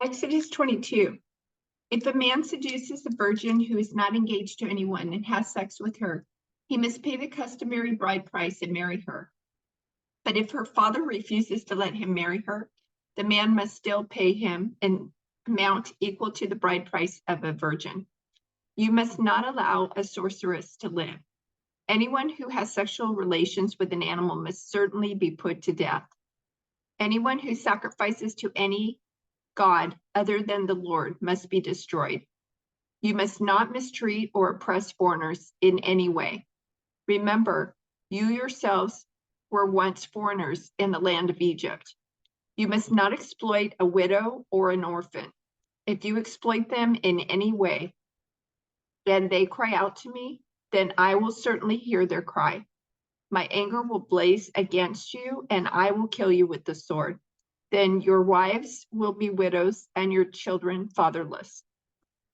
Exodus 22. If a man seduces a virgin who is not engaged to anyone and has sex with her, he must pay the customary bride price and marry her. But if her father refuses to let him marry her, the man must still pay him an amount equal to the bride price of a virgin. You must not allow a sorceress to live. Anyone who has sexual relations with an animal must certainly be put to death. Anyone who sacrifices to any god other than the Lord must be destroyed. You must not mistreat or oppress foreigners in any way. Remember, you yourselves were once foreigners in the land of Egypt. You must not exploit a widow or an orphan. If you exploit them in any way, and they cry out to me, then I will certainly hear their cry. My anger will blaze against you, and I will kill you with the sword. Then your wives will be widows and your children fatherless.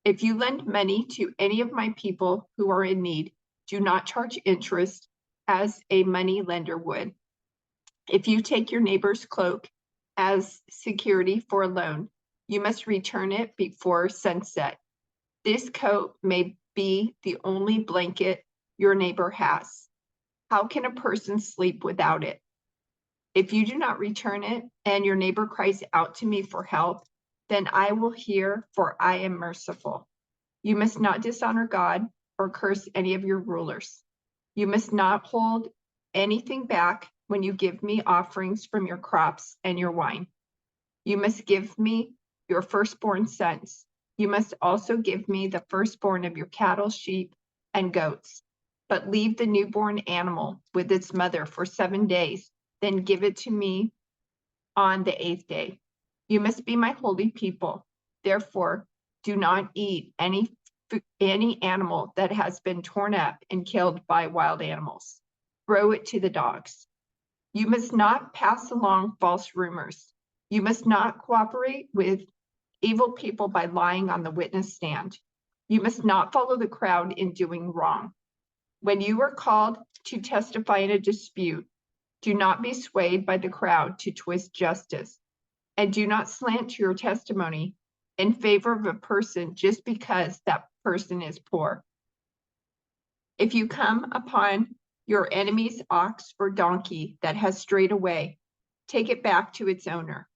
If you lend money to any of my people who are in need, do not charge interest as a money lender would. If you take your neighbor's cloak as security for a loan, you must return it before sunset. This coat may be the only blanket your neighbor has. How can a person sleep without it? If you do not return it and your neighbor cries out to me for help, then I will hear, for I am merciful. You must not dishonor God or curse any of your rulers. You must not hold anything back when you give me offerings from your crops and your wine. You must give me your firstborn sons. You must also give me the firstborn of your cattle, sheep, and goats. But leave the newborn animal with its mother for 7 days, then give it to me on the 8th day. You must be my holy people. Therefore, do not eat any animal that has been torn up and killed by wild animals. Throw it to the dogs. You must not pass along false rumors. You must not cooperate with evil people by lying on the witness stand. You must not follow the crowd in doing wrong. When you are called to testify in a dispute, do not be swayed by the crowd to twist justice, and do not slant your testimony in favor of a person just because that person is poor. If you come upon your enemy's ox or donkey that has strayed away, take it back to its owner.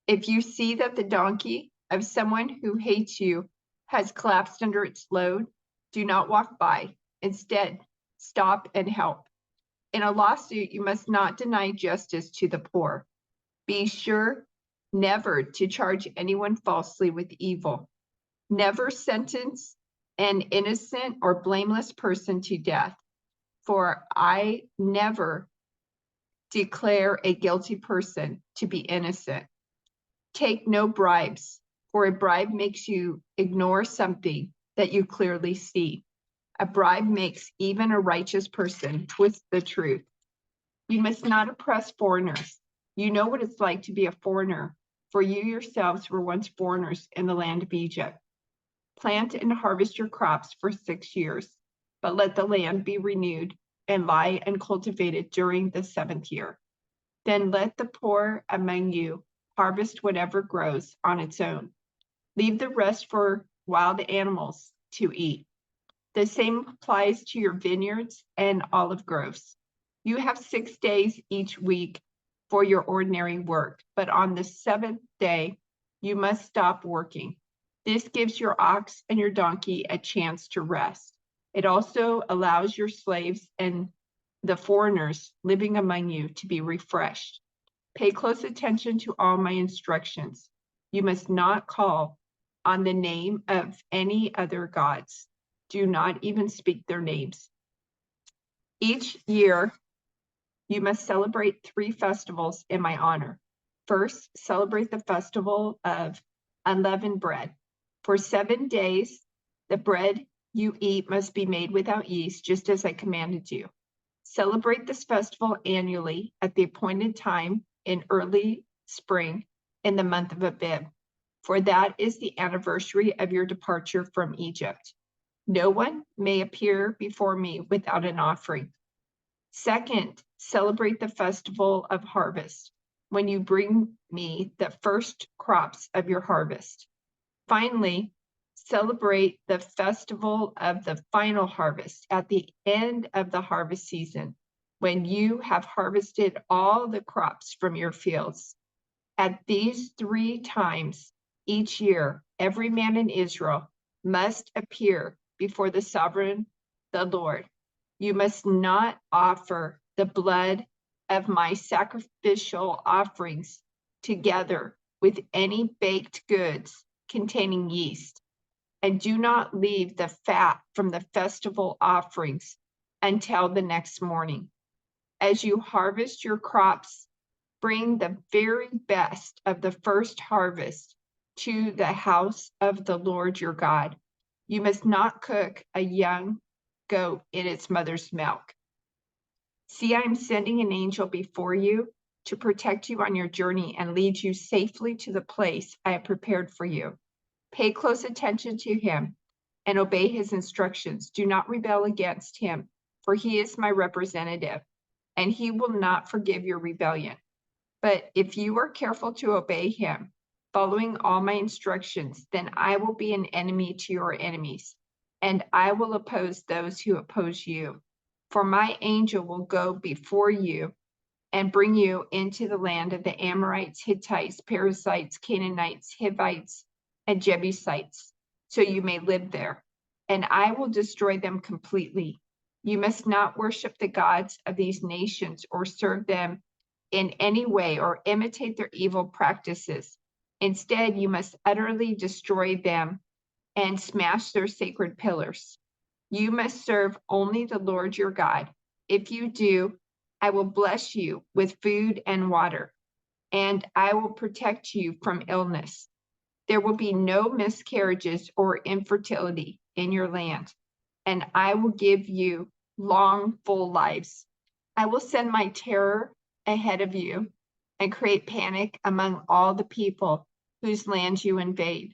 If you see that the donkey of someone who hates you has collapsed under its load, do not walk by. Instead, stop and help. In a lawsuit, you must not deny justice to the poor. Be sure never to charge anyone falsely with evil. Never sentence an innocent or blameless person to death, for I never declare a guilty person to be innocent. Take no bribes, for a bribe makes you ignore something that you clearly see. A bribe makes even a righteous person twist the truth. You must not oppress foreigners. You know what it's like to be a foreigner, for you yourselves were once foreigners in the land of Egypt. Plant and harvest your crops for 6 years, but let the land be renewed and lie uncultivated during the 7th year. Then let the poor among you harvest whatever grows on its own. Leave the rest for wild animals to eat. The same applies to your vineyards and olive groves. You have 6 days each week for your ordinary work, but on the 7th day, you must stop working. This gives your ox and your donkey a chance to rest. It also allows your slaves and the foreigners living among you to be refreshed. Pay close attention to all my instructions. You must not call on the name of any other gods. Do not even speak their names. Each year, you must celebrate 3 festivals in my honor. First, celebrate the festival of unleavened bread. For 7 days, the bread you eat must be made without yeast, just as I commanded you. Celebrate this festival annually at the appointed time in early spring in the month of Abib, for that is the anniversary of your departure from Egypt. No one may appear before me without an offering. Second, celebrate the festival of harvest. when you bring me the first crops of your harvest. Finally, celebrate the festival of the final harvest at the end of the harvest season, when you have harvested all the crops from your fields. At these 3 times each year, every man in Israel must appear before the sovereign, the Lord. You must not offer the blood of my sacrificial offerings together with any baked goods containing yeast, and do not leave the fat from the festival offerings until the next morning. As you harvest your crops, bring the very best of the first harvest to the house of the Lord your God. You must not cook a young goat in its mother's milk. See, I am sending an angel before you to protect you on your journey and lead you safely to the place I have prepared for you. Pay close attention to him and obey his instructions. Do not rebel against him, for he is my representative, and he will not forgive your rebellion. But if you are careful to obey him, following all my instructions, then I will be an enemy to your enemies, and I will oppose those who oppose you. For my angel will go before you and bring you into the land of the Amorites, Hittites, Perizzites, Canaanites, Hivites, and Jebusites, so you may live there, and I will destroy them completely. You must not worship the gods of these nations or serve them in any way or imitate their evil practices. Instead, you must utterly destroy them and smash their sacred pillars. You must serve only the Lord your God. If you do, I will bless you with food and water, and I will protect you from illness. There will be no miscarriages or infertility in your land, and I will give you long, full lives. I will send my terror ahead of you and create panic among all the people whose land you invade.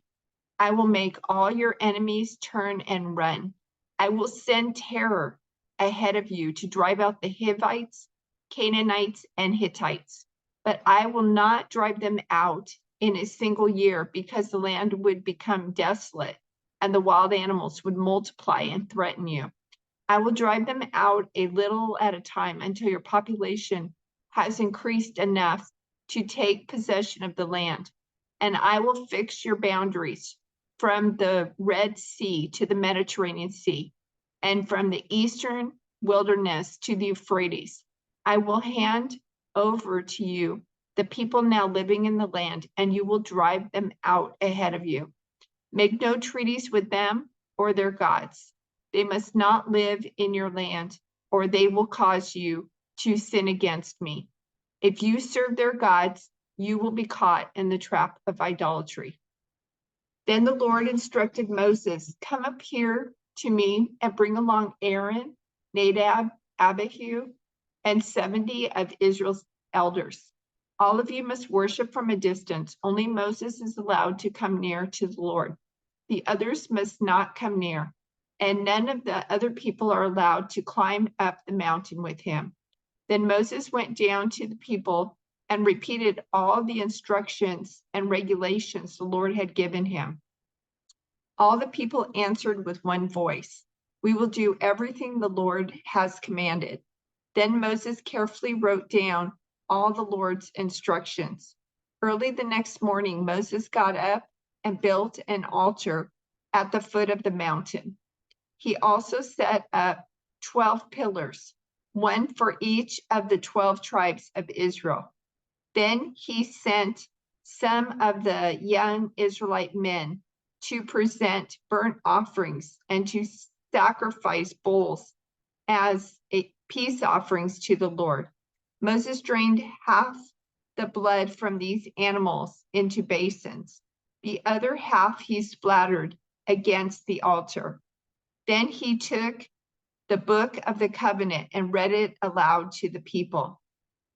I will make all your enemies turn and run. I will send terror ahead of you to drive out the Hivites, Canaanites, and Hittites, but I will not drive them out in a single year, because the land would become desolate and the wild animals would multiply and threaten you. I will drive them out a little at a time until your population has increased enough to take possession of the land, and I will fix your boundaries from the Red Sea to the Mediterranean Sea, and from the eastern wilderness to the Euphrates. I will hand over to you the people now living in the land, and you will drive them out ahead of you. Make no treaties with them or their gods. They must not live in your land, or they will cause you to sin against me. If you serve their gods, you will be caught in the trap of idolatry. Then the Lord instructed Moses, come up here to me and bring along Aaron, Nadab, Abihu, and 70 of Israel's elders. All of you must worship from a distance. Only Moses is allowed to come near to the Lord. The others must not come near, and none of the other people are allowed to climb up the mountain with him. Then Moses went down to the people and repeated all the instructions and regulations the Lord had given him. All the people answered with one voice, we will do everything the Lord has commanded. Then Moses carefully wrote down all the Lord's instructions. Early the next morning, Moses got up and built an altar at the foot of the mountain. He also set up 12 pillars, one for each of the 12 tribes of Israel. Then he sent some of the young Israelite men to present burnt offerings and to sacrifice bulls as peace offerings to the Lord. Moses drained half the blood from these animals into basins. The other half he splattered against the altar. Then he took the book of the covenant and read it aloud to the people.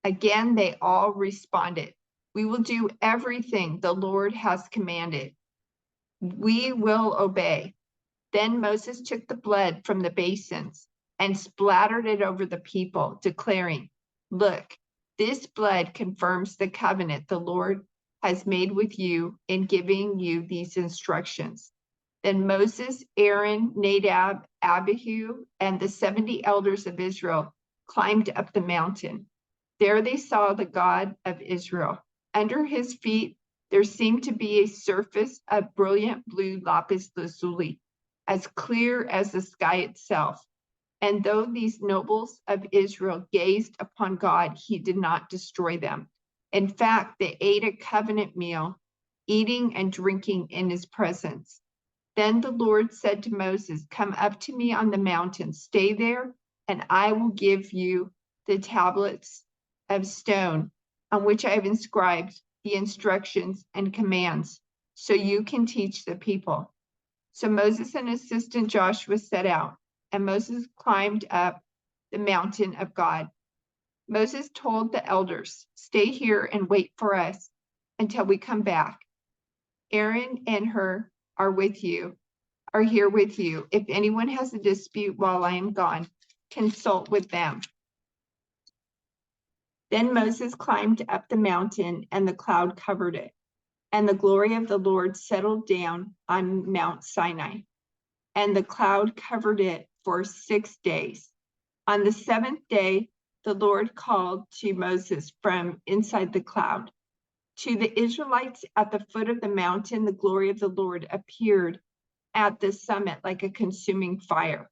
Again, they all responded, we will do everything the Lord has commanded. We will obey. Then Moses took the blood from the basins and splattered it over the people, declaring, look, This blood confirms the covenant the Lord has made with you in giving you these instructions. Then Moses, Aaron, Nadab, Abihu, and the 70 elders of Israel climbed up the mountain. There they saw the God of Israel. Under his feet, there seemed to be a surface of brilliant blue lapis lazuli, as clear as the sky itself. And though these nobles of Israel gazed upon God, he did not destroy them. In fact, they ate a covenant meal, eating and drinking in his presence. Then the Lord said to Moses, "Come up to me on the mountain, stay there, and I will give you the tablets of stone on which I have inscribed the instructions and commands, so you can teach the people." So Moses and his assistant Joshua set out, and Moses climbed up the mountain of God. Moses told the elders, "Stay here and wait for us until we come back. Aaron and Hur are here with you. If anyone has a dispute while I am gone, consult with them." Then Moses climbed up the mountain, and the cloud covered it, and the glory of the Lord settled down on Mount Sinai, and the cloud covered it for 6 days. On the 7th day, the Lord called to Moses from inside the cloud. To the Israelites at the foot of the mountain, the glory of the Lord appeared at the summit like a consuming fire.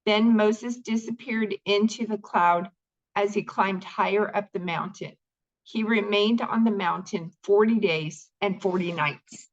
Then Moses disappeared into the cloud as he climbed higher up the mountain. He remained on the mountain 40 days and 40 nights.